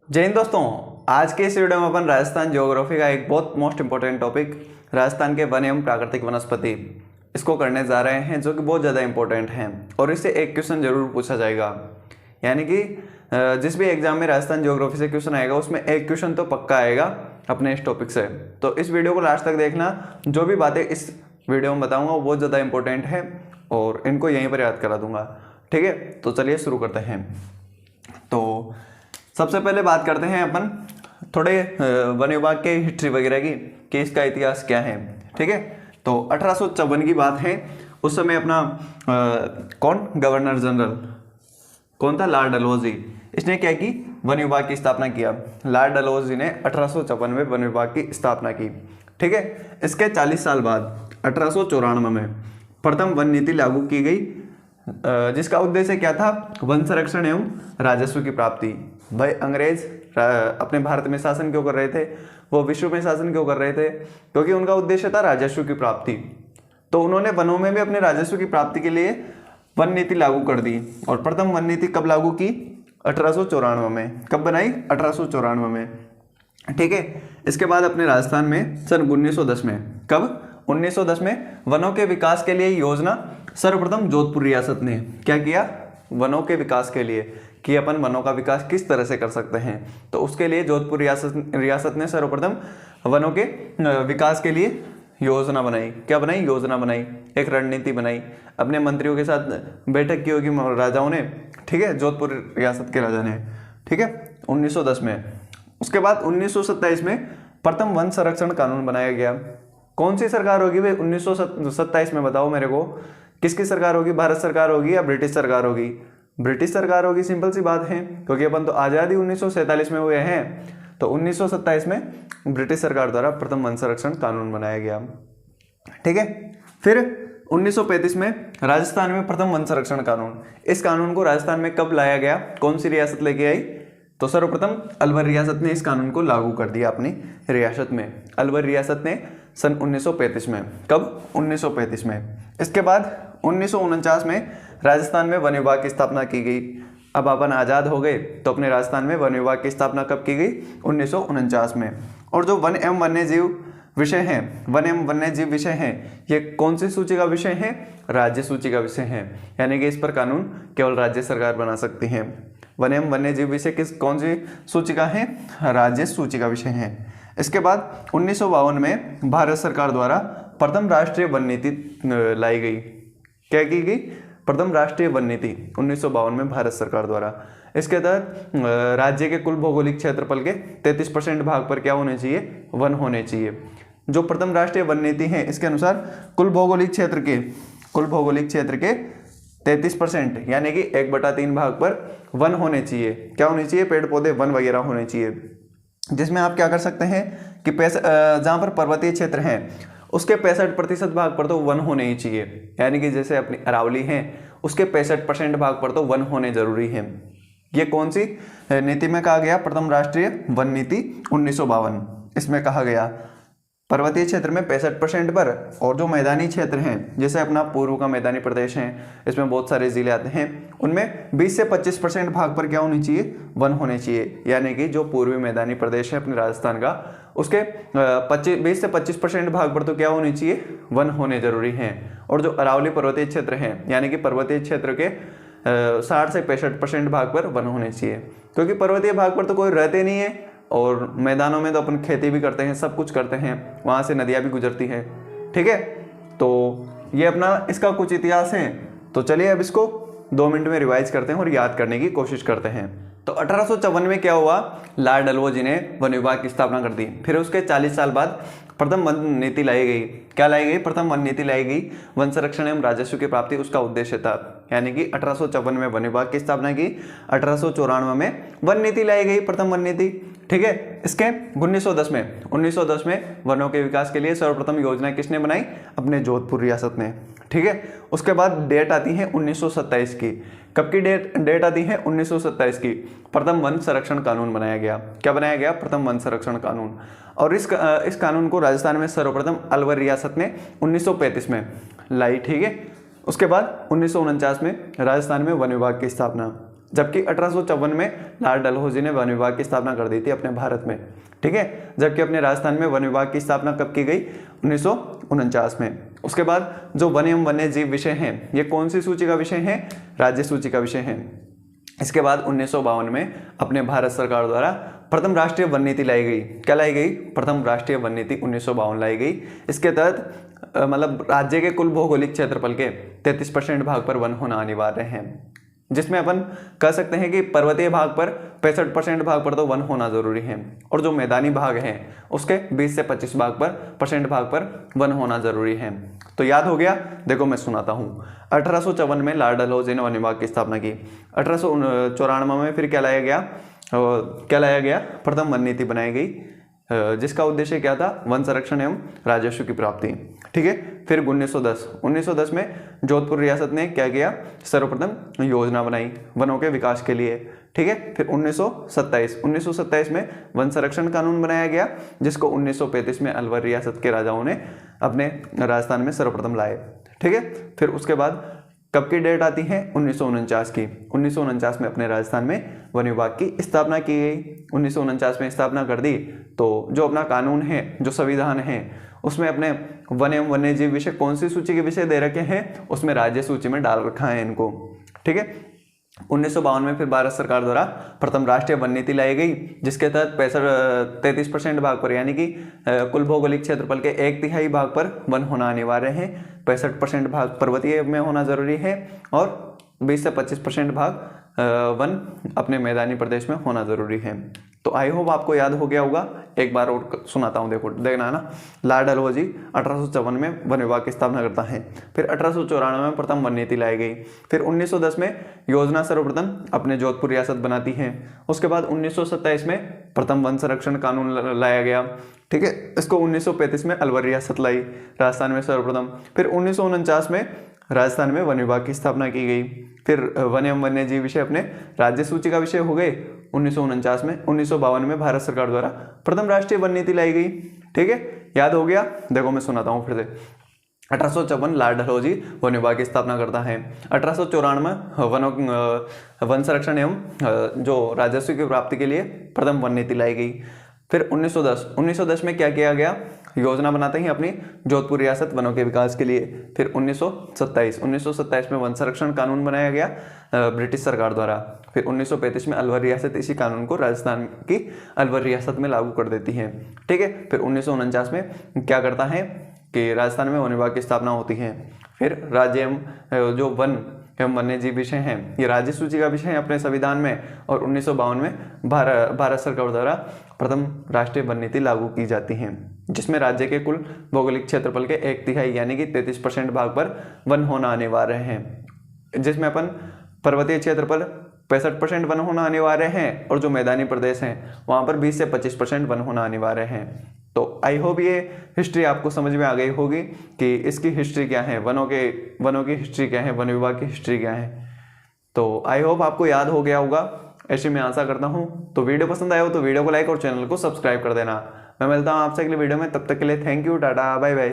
जय हिंद दोस्तों। आज के इस वीडियो में अपन राजस्थान ज्योग्राफी का एक बहुत मोस्ट इंपॉर्टेंट टॉपिक राजस्थान के वन एवं प्राकृतिक वनस्पति इसको करने जा रहे हैं, जो कि बहुत ज़्यादा इंपॉर्टेंट है और इससे एक क्वेश्चन जरूर पूछा जाएगा। यानी कि जिस भी एग्जाम में राजस्थान ज्योग्राफी से क्वेश्चन आएगा उसमें एक क्वेश्चन तो पक्का आएगा अपने इस टॉपिक से। तो इस वीडियो को लास्ट तक देखना, जो भी बातें इस वीडियो में बताऊँगा वो बहुत ज़्यादा इंपॉर्टेंट है और इनको यहीं पर याद करा दूंगा। ठीक है, तो चलिए शुरू करते हैं। तो सबसे पहले बात करते हैं अपन थोड़े वन विभाग के हिस्ट्री वगैरह की कि इसका इतिहास क्या है। ठीक है, तो 1854 की बात है। उस समय अपना कौन गवर्नर जनरल कौन था? लॉर्ड डलहौजी। इसने क्या की? वन विभाग की स्थापना किया। लॉर्ड डलहौजी ने 1854 में वन विभाग की स्थापना की। ठीक है, इसके 40 साल बाद 1894 में प्रथम वन नीति लागू की गई, जिसका उद्देश्य क्या था? वन संरक्षण एवं राजस्व की प्राप्ति। भाई अंग्रेज अपने भारत में शासन क्यों कर रहे थे? वो विश्व में शासन क्यों कर रहे थे? क्योंकि उनका उद्देश्य था राजस्व की प्राप्ति। तो उन्होंने वनों में भी अपने राजस्व की प्राप्ति के लिए वन नीति लागू कर दी। और प्रथम वन नीति कब लागू की? 1894 में। कब बनाई? 1894 में। ठीक है, इसके बाद अपने राजस्थान में सन 1910 में, कब? 1910 में वनों के विकास के लिए योजना सर्वप्रथम जोधपुर रियासत ने क्या किया? वनों के विकास के लिए कि अपन वनों का विकास किस तरह से कर सकते हैं, तो उसके लिए जोधपुर रियासत ने सर्वप्रथम वनों के विकास के लिए योजना बनाई। क्या बनाई? योजना बनाई, एक रणनीति बनाई। अपने मंत्रियों के साथ बैठक की होगी राजाओं ने। ठीक है, जोधपुर रियासत के राजा ने। ठीक है, 1910 में। उसके बाद 1927 में प्रथम वन संरक्षण कानून बनाया गया। कौन सी सरकार होगी भाई 1927 में? बताओ मेरे को, किसकी सरकार होगी? भारत सरकार होगी या ब्रिटिश सरकार होगी? ब्रिटिश सरकार होगी। सिंपल सी बात है, क्योंकि अपन तो आज़ादी 1947 में हुए हैं। तो 1927 में ब्रिटिश सरकार द्वारा प्रथम वन संरक्षण कानून बनाया गया। ठीक है, फिर 1935 में राजस्थान में प्रथम वन संरक्षण कानून। इस कानून को राजस्थान में कब लाया गया? कौन सी रियासत लेके आई? तो सर्वप्रथम अलवर रियासत ने इस कानून को लागू कर दिया अपनी रियासत में। अलवर रियासत ने सन 1935 में। कब? 1935 में। इसके बाद 1949 में राजस्थान में वन विभाग की स्थापना की गई। अब अपन आज़ाद हो गए तो अपने राजस्थान में वन विभाग की स्थापना कब की गई? 1949 में। और जो वन एवं वन्यजीव विषय हैं, वन एवं वन्यजीव विषय हैं, ये कौन सी सूची का विषय है? राज्य सूची का विषय है। यानी कि इस पर कानून केवल राज्य सरकार बना सकती है। वन एवं वन्यजीव विषय कौन सी सूची का है? राज्य सूची का विषय है। इसके बाद 1952 में भारत सरकार द्वारा प्रथम राष्ट्रीय वन नीति लाई गई। क्या की गई? प्रथम राष्ट्रीय वन नीति 1952 में भारत सरकार द्वारा। इसके तहत राज्य के कुल भौगोलिक क्षेत्रफल के 33% भाग पर क्या होने चाहिए? वन होने चाहिए। जो प्रथम राष्ट्रीय वन नीति है, इसके अनुसार कुल भौगोलिक क्षेत्र के 33% यानी कि 1/3 भाग पर वन होने चाहिए। क्या होने चाहिए? पेड़ पौधे, वन वगैरह होने चाहिए। जिसमें आप क्या कर सकते हैं कि जहाँ पर पर्वतीय क्षेत्र हैं उसके 65% भाग पर तो वन होने ही चाहिए। यानी कि जैसे अपनी अरावली है उसके 65% भाग पर तो वन होने जरूरी है। ये कौन सी नीति में कहा गया? प्रथम राष्ट्रीय वन नीति 1952। इसमें कहा गया पर्वतीय क्षेत्र में 65% पर, और जो मैदानी क्षेत्र हैं जैसे अपना पूर्व का मैदानी प्रदेश है, इसमें बहुत सारे जिले आते हैं, उनमें 20 से 25% भाग पर क्या होनी चाहिए? वन होने चाहिए। यानी कि जो पूर्वी मैदानी प्रदेश है अपने राजस्थान का, उसके 20 से 25% भाग पर तो क्या होनी चाहिए? वन होने जरूरी हैं। और जो अरावली पर्वतीय क्षेत्र हैं, यानी कि पर्वतीय क्षेत्र के 60 से 65% भाग पर वन होने चाहिए। क्योंकि पर्वतीय भाग पर तो कोई रहते नहीं है और मैदानों में तो अपन खेती भी करते हैं, सब कुछ करते हैं, वहाँ से नदियाँ भी गुजरती हैं। ठीक है, तो ये अपना इसका कुछ इतिहास है। तो चलिए अब इसको 2 मिनट में रिवाइज करते हैं और याद करने की कोशिश करते हैं। तो 1854 में क्या हुआ? लॉर्ड डलहौजी ने वन विभाग की स्थापना कर दी। फिर उसके 40 साल बाद प्रथम वन नीति लाई गई। क्या लाई गई? प्रथम वन नीति लाई गई। वन संरक्षण एवं राजस्व की प्राप्ति उसका उद्देश्य था। यानी कि 1854 में वन विभाग की स्थापना की, 1894 में वन नीति लाई गई, प्रथम वन नीति। ठीक है, इसके 1910 में वनों के विकास के लिए सर्वप्रथम योजना किसने बनाई? अपने जोधपुर रियासत ने। ठीक है, उसके बाद डेट आती है 1927 की। कब की डेट आती है? 1927 की। प्रथम वन संरक्षण कानून बनाया गया। क्या बनाया गया? प्रथम वन संरक्षण कानून। और इस कानून को राजस्थान में सर्वप्रथम अलवर रियासत ने 1935 में लाई। ठीक है, उसके बाद 1949 में राजस्थान में वन विभाग की स्थापना। जबकि 1854 में लॉर्ड डलहौजी ने वन विभाग की स्थापना कर दी थी अपने भारत में। ठीक है, जबकि अपने राजस्थान में वन विभाग की स्थापना कब की गई? 1949 में। उसके बाद जो वन एवं वन्य जीव विषय हैं, ये कौन सी सूची का विषय है? राज्य सूची का विषय है। इसके बाद 1952 में अपने भारत सरकार द्वारा प्रथम राष्ट्रीय वन नीति लाई गई। क्या लाई गई? प्रथम राष्ट्रीय वन नीति 1952 लाई गई। इसके तहत मतलब राज्य के कुल भौगोलिक क्षेत्रफल के 33% भाग पर वन होना अनिवार्य है, जिसमें अपन कह सकते हैं कि पर्वतीय भाग पर 65% भाग पर तो वन होना जरूरी है, और जो मैदानी भाग है उसके 20 से 25 भाग पर वन होना जरूरी है। तो याद हो गया? देखो मैं सुनाता हूँ। 1854 में लॉर्ड डलहौजी ने वन विभाग की स्थापना की। 1894 में फिर क्या लाया गया? प्रथम वन नीति बनाई गई, जिसका उद्देश्य क्या था? वन संरक्षण एवं राजस्व की प्राप्ति। ठीक है, फिर 1910 में जोधपुर रियासत ने क्या किया? सर्वप्रथम योजना बनाई वनों के विकास के लिए। ठीक है, फिर 1927 में वन संरक्षण कानून बनाया गया, जिसको 1935 में अलवर रियासत के राजाओं ने अपने राजस्थान में सर्वप्रथम लाए। ठीक है, फिर उसके बाद कब की डेट आती है? 1949 की। 1949 में अपने राजस्थान में वन विभाग की स्थापना की गई। 1949 में स्थापना कर दी, तो जो अपना कानून है, जो संविधान है, उसमें अपने वन एवं वन्य जीव विषय कौन सी सूची के विषय दे रखे हैं? उसमें राज्य सूची में डाल रखा है इनको। ठीक है, 1952 में फिर भारत सरकार द्वारा प्रथम राष्ट्रीय वन नीति लाई गई, जिसके तहत 33% भाग पर, यानी कि कुल भौगोलिक क्षेत्रफल के 1/3 भाग पर वन होना अनिवार्य है। 65% भाग पर्वतीय में होना जरूरी है, और 20 से 25% भाग वन अपने मैदानी प्रदेश में होना जरूरी है। तो आई होप आपको याद हो गया होगा। एक बार और सुनाता हूँ, देखना ना। लॉर्ड डलहौजी 1854 में वन विभाग की स्थापना करता है। फिर 1894 में प्रथम वन नीति लाई गई। फिर 1910 में योजना सर्वप्रथम अपने जोधपुर रियासत बनाती है। उसके बाद 1927 में प्रथम वन संरक्षण कानून लाया गया। ठीक है, इसको 1935 में अलवर रियासत लाई, राजस्थान में सर्वप्रथम। फिर 1949 में राजस्थान में वन विभाग की स्थापना की गई। फिर वन एवं वन्य जीव विषय अपने राज्य सूची का विषय हो गए 1949 में। 1952 में भारत सरकार द्वारा प्रथम राष्ट्रीय वन नीति लाई गई। ठीक है, याद हो गया? देखो मैं सुनाता हूँ फिर से। 1854 लॉर्ड डलहौजी वन विभाग की स्थापना करता है। 1894 में वन संरक्षण एवं जो राजस्व की प्राप्ति के लिए प्रथम वन नीति लाई गई। फिर 1910 में क्या किया गया? योजना बनाते ही अपनी जोधपुर रियासत वनों के विकास के लिए। फिर 1927 में वन संरक्षण कानून बनाया गया ब्रिटिश सरकार द्वारा। फिर 1935 में अलवर रियासत इसी कानून को राजस्थान की अलवर रियासत में लागू कर देती है। ठीक है, फिर 1949 में क्या करता है कि राजस्थान में वन विभाग की स्थापना होती है। फिर राज्य एवं जो वन एवं वन्य जीव विषय हैं, ये राज्य सूची का विषय है अपने संविधान में। और 1952 में भारत सरकार द्वारा प्रथम राष्ट्रीय वन नीति लागू की जाती है, जिसमें राज्य के कुल भौगोलिक क्षेत्रफल के 1/3 यानी कि 33% भाग पर वन होना अनिवार्य है, जिसमें अपन पर्वतीय क्षेत्रफल 65% वन होना अनिवार्य है, और जो मैदानी प्रदेश हैं वहाँ पर 20 से 25% वन होना अनिवार्य है। तो आई होप ये हिस्ट्री आपको समझ में आ गई होगी कि इसकी हिस्ट्री क्या है, वनों की हिस्ट्री क्या है, वन विभाग की हिस्ट्री क्या है। तो आई होप आपको याद हो गया होगा, ऐसी मैं आशा करता हूँ। तो वीडियो पसंद आया हो तो वीडियो को लाइक और चैनल को सब्सक्राइब कर देना। मैं मिलता हूँ आपसे अगले वीडियो में, तब तक के लिए thank you, tata, bye bye.